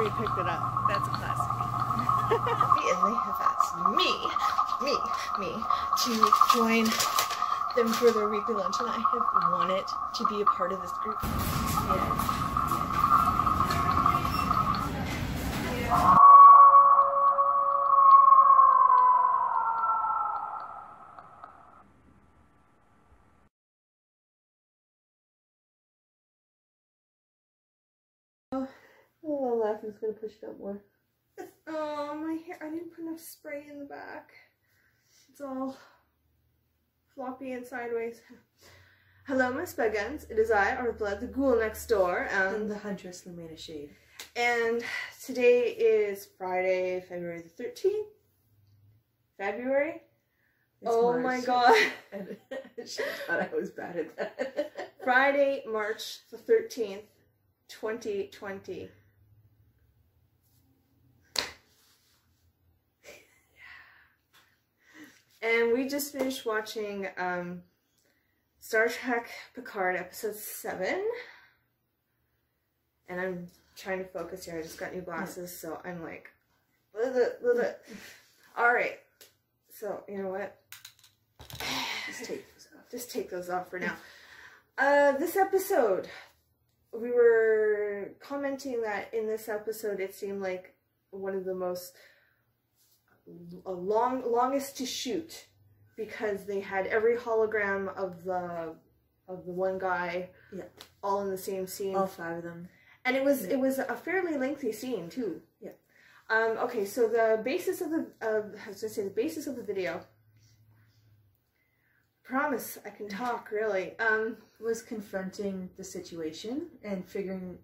we picked it up. That's a classic. And they have asked me to join them for their weekly lunch, and I have wanted to be a part of this group. Oh, I'm laughing. It's gonna push it up more. Oh, my hair. I didn't put enough spray in the back. It's all floppy and sideways. Hello, my Spuggins. It is I, Arthla, the ghoul next door, And the huntress, Lumina Shade. And today is Friday, February the 13th. February? It's oh March. my god. She thought I was bad at that. Friday, March the 13th, 2020. And we just finished watching Star Trek Picard episode 7. And I'm trying to focus here. I just got new glasses, so I'm like, alright. So, you know what? Just take those off. Just take those off for now. This episode, we were commenting that in this episode it seemed like one of the most longest to shoot, because they had every hologram of the one guy, all in the same scene, all 5 of them, and it was a fairly lengthy scene too. Okay, so the basis of the the basis of the video. Promise I can talk, really. Was confronting the situation and figuring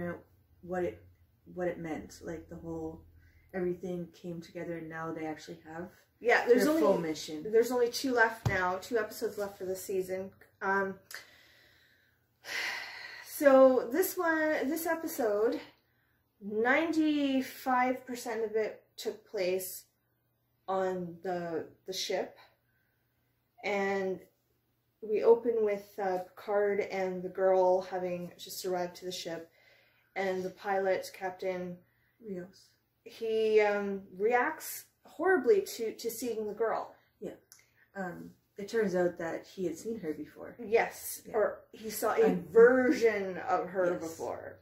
out what it meant, like the whole everything came together, and now they actually have there's only full mission. There's only 2 left now, 2 episodes left for the season. So this episode, 95% of it took place on the ship, and we open with Picard and the girl having just arrived to the ship, and the pilot, Captain Rios, he reacts horribly to seeing the girl. It turns out that he had seen her before. Yes, or he saw a version of her before.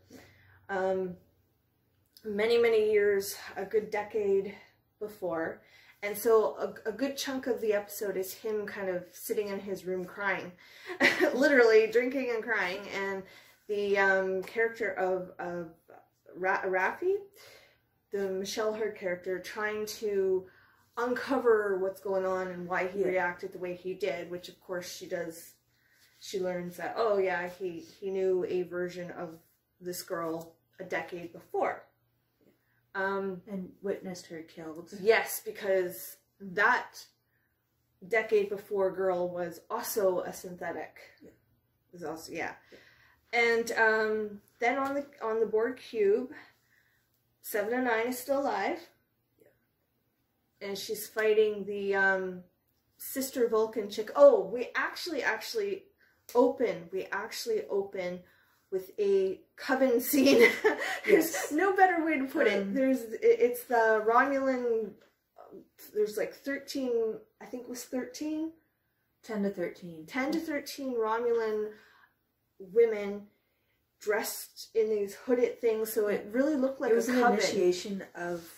Many years, a good decade before. And so a good chunk of the episode is him kind of sitting in his room crying. Literally drinking and crying. And the character of Raffi, the Michelle Hurd character, trying to uncover what's going on and why he reacted the way he did, which of course she does. She learns that, oh yeah, he knew a version of this girl a decade before. And witnessed her killed. Yes, because that decade before girl was also a synthetic. Was also, And then on the board cube, 7 and 9 is still alive. And she's fighting the sister Vulcan chick. Oh, we actually open with a coven scene. There's no better way to put it. It's the Romulan. There's like 13. I think it was 13. 10 to 13. 10 to 13 Romulan women dressed in these hooded things, so it really looked like it was a an coven. Initiation of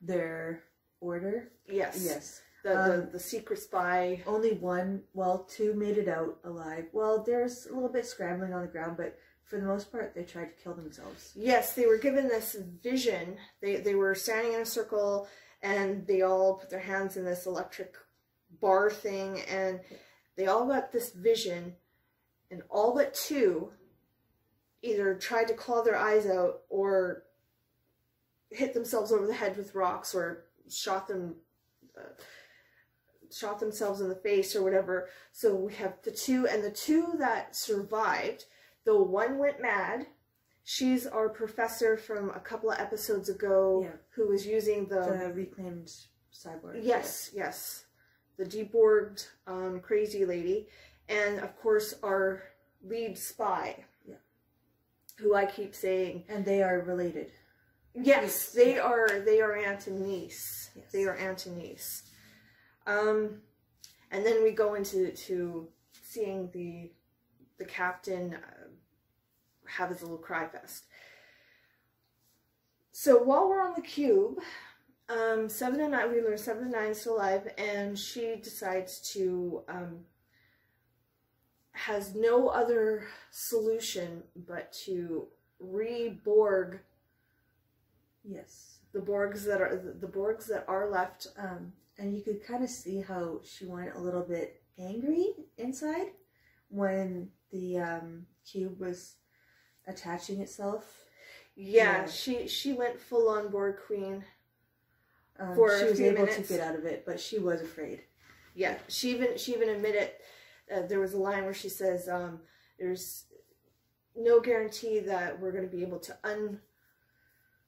their order. Yes. The secret spy. Only 1, well, 2 made it out alive. Well, there's a little bit scrambling on the ground, but for the most part, they tried to kill themselves. Yes, they were given this vision. They were standing in a circle, and they all put their hands in this electric bar thing, and they all got this vision, and all but 2 either tried to claw their eyes out or hit themselves over the head with rocks or shot themselves in the face or whatever. So we have the 2, and the 2 that survived, the one went mad. She's our professor from a couple of episodes ago, who was using the reclaimed cyborg. Yes. The deborged crazy lady. And of course our lead spy, who I keep saying. And they are related. Yes, they are aunt and niece. Yes. They are aunt and niece. And then we go into seeing the captain have his little cry fest. So while we're on the cube, 7 and 9, we learn 7 and 9 is still alive, and she decides to has no other solution but to re-Borg. Yes. The Borgs that are left. And you could kind of see how she went a little bit angry inside when the cube was attaching itself. Yeah. She went full on Borg Queen. For she was able to get out of it, but she was afraid. Yeah, she even admitted there was a line where she says, "There's no guarantee that we're going to be able to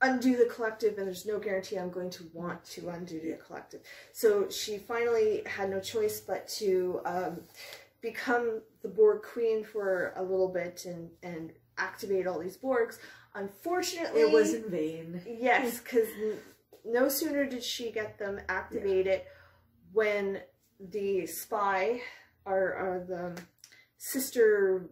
undo the collective, and there's no guarantee I'm going to want to undo the collective." So she finally had no choice but to become the Borg Queen for a little bit and activate all these Borgs. Unfortunately, it was in vain. Yes, because no sooner did she get them activated when the spy, or the sister,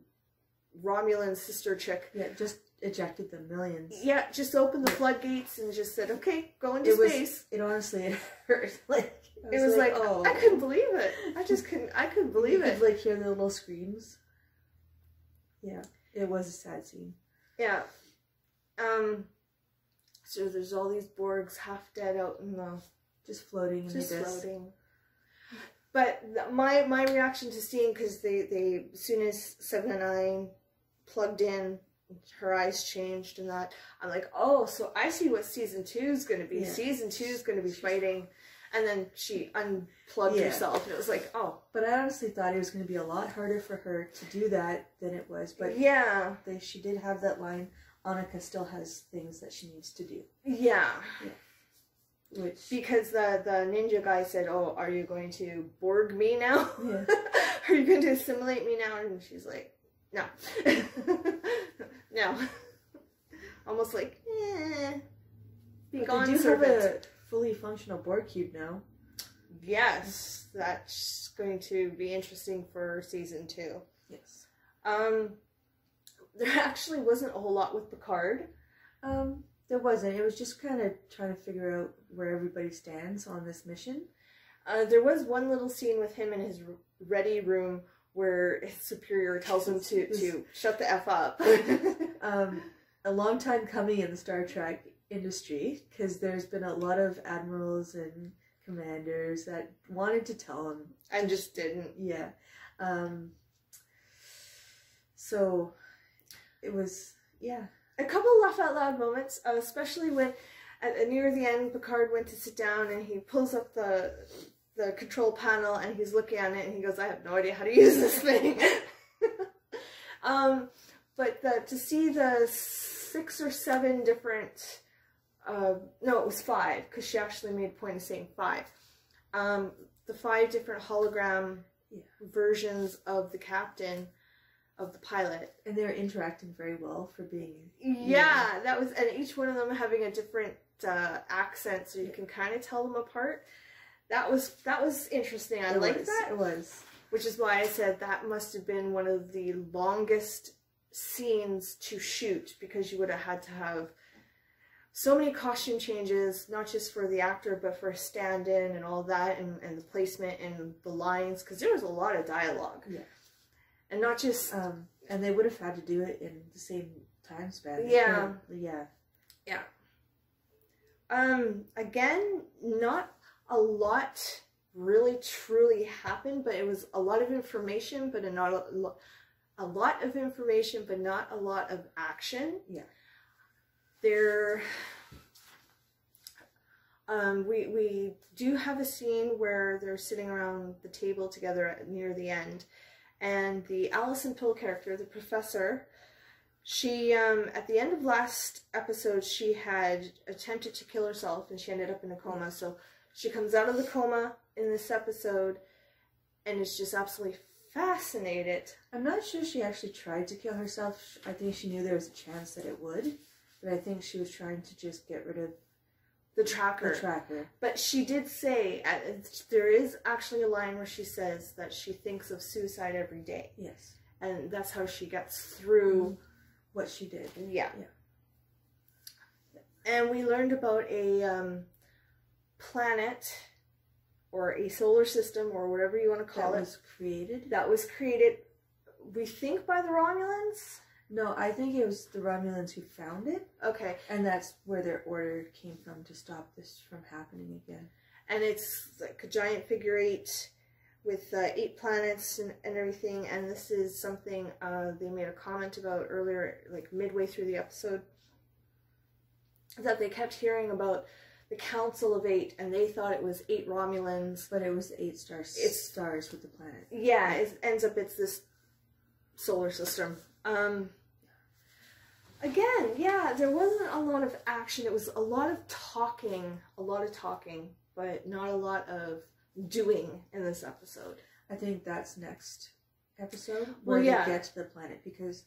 Romulan sister chick. Yeah, just ejected the millions. Yeah, just opened the floodgates and just said, "Okay, go into space." It honestly hurt. Like it was like oh. I couldn't believe it. I couldn't believe it. You could like hear the little screams. Yeah, it was a sad scene. Yeah. So there's all these Borgs half dead out in the just floating in the abyss. Floating. But my reaction to seeing, because they as soon as 7 and 9 plugged in, her eyes changed and that, I'm like, oh, so I see what season 2 is going to be. Yeah. Season 2 is going to be fighting, and then she unplugged herself, and it was like, oh. But I honestly thought it was going to be a lot harder for her to do that than it was. But yeah, she did have that line. Annika still has things that she needs to do. Yeah. Which, because the ninja guy said, "Oh, are you going to Borg me now? Yeah. Are you going to assimilate me now?" And she's like, "No." No. Almost like, be but gone, they do servant. have a fully functional Borg cube now. Yes, that's going to be interesting for season 2. Yes. There actually wasn't a whole lot with Picard. There wasn't. It was just kind of trying to figure out where everybody stands on this mission. There was one little scene with him in his ready room where his superior tells him to shut the F up. A long time coming in the Star Trek industry, because there's been a lot of admirals and commanders that wanted to tell him. And just didn't. Yeah. So it was, yeah. A couple laugh out loud moments, especially when near the end Picard went to sit down and he pulls up the control panel and he's looking at it and he goes, "I have no idea how to use this thing." But to see the 6 or 7 different, no, it was 5, because she actually made a point of saying 5. The 5 different hologram versions of the captain, of the pilot, and they're interacting very well for being. Yeah, that was, and each one of them having a different accent, so you can kind of tell them apart. That was interesting. I liked that. It was, which is why I said that must have been one of the longest scenes to shoot, because you would have had to have so many costume changes, not just for the actor, but for a stand-in and all that, and the placement and the lines, because there was a lot of dialogue. Yeah. And not just... and they would have had to do it in the same time span. Yeah. Yeah. Again, not a lot really truly happened, but it was a lot of information, but not a lot of information, but not a lot of action. Yeah. We do have a scene where they're sitting around the table together near the end, and the Alison Pill character, the professor, she, at the end of last episode, she had attempted to kill herself, and she ended up in a coma, so she comes out of the coma in this episode, and is just absolutely fascinated. I'm not sure she actually tried to kill herself. I think she knew there was a chance that it would. But I think she was trying to just get rid of the tracker. But she did say, there is actually a line where she says that she thinks of suicide every day. Yes. And that's how she gets through what she did. Yeah. And we learned about a planet or a solar system or whatever you want to call it. That was created, we think, by the Romulans? No, I think it was the Romulans who found it. Okay. And that's where their order came from to stop this from happening again. And it's like a giant figure 8 with 8 planets and everything. And this is something they made a comment about earlier, like midway through the episode, that they kept hearing about the Council of 8, and they thought it was 8 Romulans. But it was 8 stars. It's stars with the planet. Yeah, it ends up it's this solar system. Again, yeah, there wasn't a lot of action. It was a lot of talking, but not a lot of doing in this episode. I think that's next episode where they get to the planet, because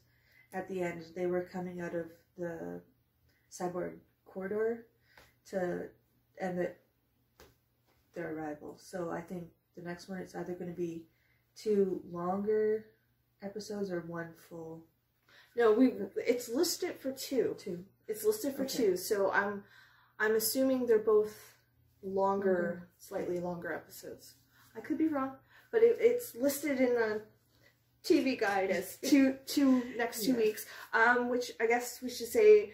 at the end they were coming out of the cyborg corridor to end their arrival. So I think the next one, it's either going to be 2 longer episodes or 1 full. No, it's listed for 2. It's listed for 2. So I'm assuming they're both longer, slightly longer episodes. I could be wrong, but it's listed in the TV guide as two next 2 weeks. Which I guess we should say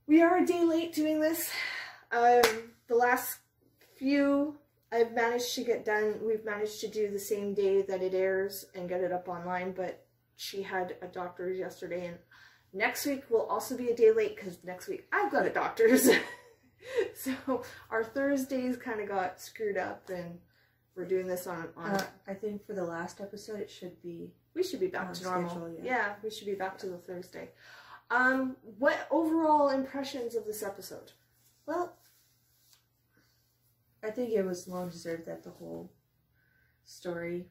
we are a day late doing this. The last few I've managed to get done. We've managed to do the same day that it airs and get it up online, but she had a doctor's yesterday, and next week will also be a day late because next week I've got a doctor's. So our Thursdays kind of got screwed up, and we're doing this on I think for the last episode we should be back to normal. Schedule, yeah, we should be back to the Thursday. What overall impressions of this episode? Well, I think it was long deserved that the whole story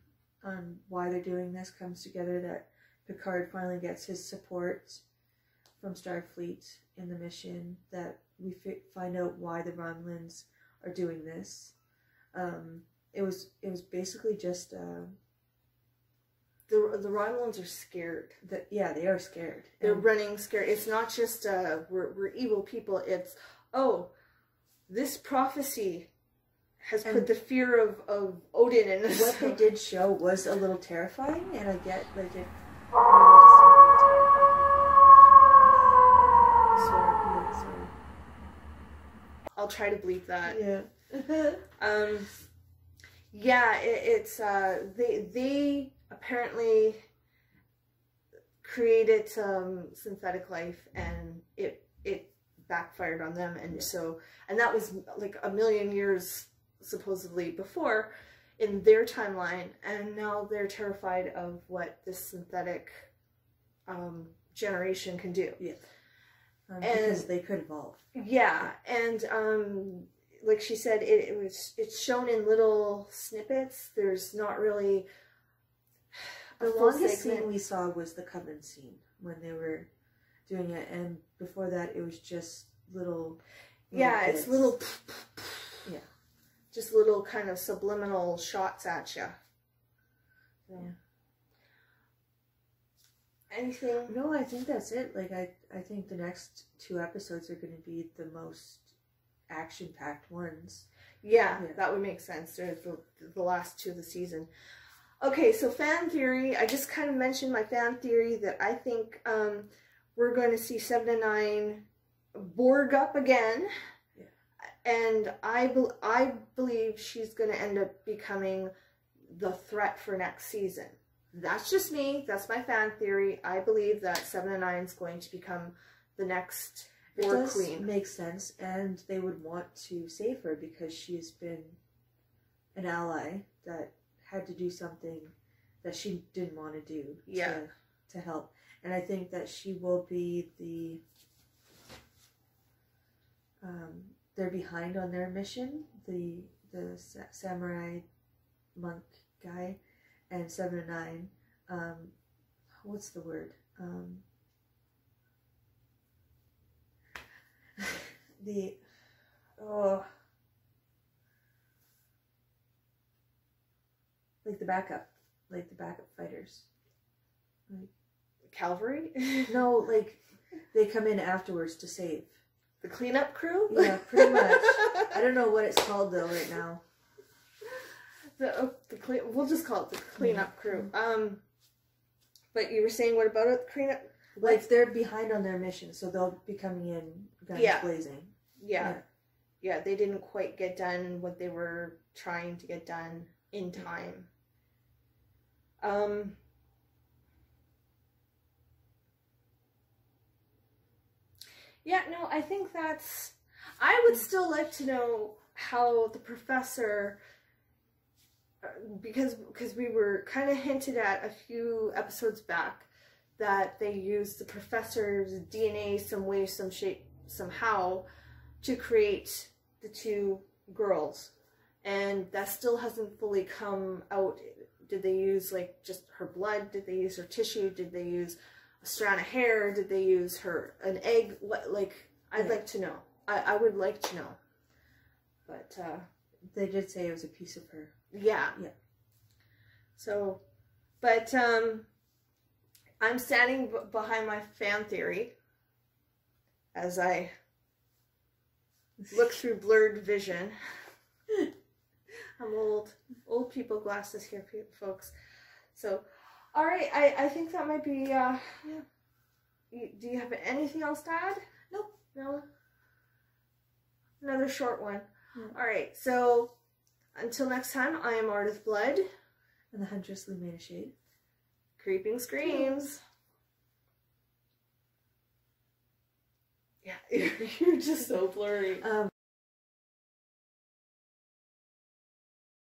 on why they're doing this comes together, that Picard finally gets his support from Starfleet in the mission, that we find out why the Romulans are doing this. It was basically just the Romulans are scared. They are scared. They're running scared. It's not just we're evil people. It's this prophecy has put the fear of Odin in us. What they did show was a little terrifying, and I get like it. Sorry. I'll try to bleep that. Yeah. It's they apparently created some synthetic life, and it backfired on them, and and that was like 1 million years supposedly before in their timeline, and now they're terrified of what this synthetic generation can do. Yeah. Because they could evolve. Yeah, and like she said, it's shown in little snippets. There's not really the longest scene we saw was the Coven scene when they were doing it, and before that it was just little bits. It's little yeah, just little kind of subliminal shots at you. Yeah. Anything? No, I think that's it. Like I think the next 2 episodes are going to be the most action-packed ones. Yeah, that would make sense. They're the last 2 of the season. Okay, so fan theory. I just kind of mentioned my fan theory that I think we're going to see 7 and 9 Borg up again. Yeah. And I believe she's going to end up becoming the threat for next season. That's just me. That's my fan theory. I believe that 7 and 9 is going to become the next Borg queen. It makes sense, and they would want to save her because she's been an ally that had to do something that she didn't want to do to help. And I think that she will be they're behind on their mission, the samurai monk guy, and 7 and 9, what's the word? the oh, like the backup fighters, like Cavalry. no, like they come in afterwards to save the cleanup crew. Yeah, pretty much. I don't know what it's called though right now. We'll just call it the cleanup crew. But you were saying, what about it? Cleanup? Like they're behind on their mission, so they'll be coming in guns blazing. Yeah. They didn't quite get done what they were trying to get done in time. Yeah, no, I think that's... I would still like to know how the professor... Because we were kind of hinted at a few episodes back that they used the professor's DNA some way, some shape, somehow to create the two girls. And that still hasn't fully come out. Did they use like just her blood? Did they use her tissue? Did they use a strand of hair? Did they use an egg? What, like, I'd like to know. I would like to know. But they did say it was a piece of her. Yeah. So, but I'm standing behind my fan theory as I look through blurred vision. I'm old people glasses here, folks. So, all right, I think that might be, yeah. Do you have anything else to add? Nope. No? Another short one. All right, so until next time, I am Art of Blood. And the Huntress Lumina Shade. Creeping Screams. Yeah, you're just so blurry.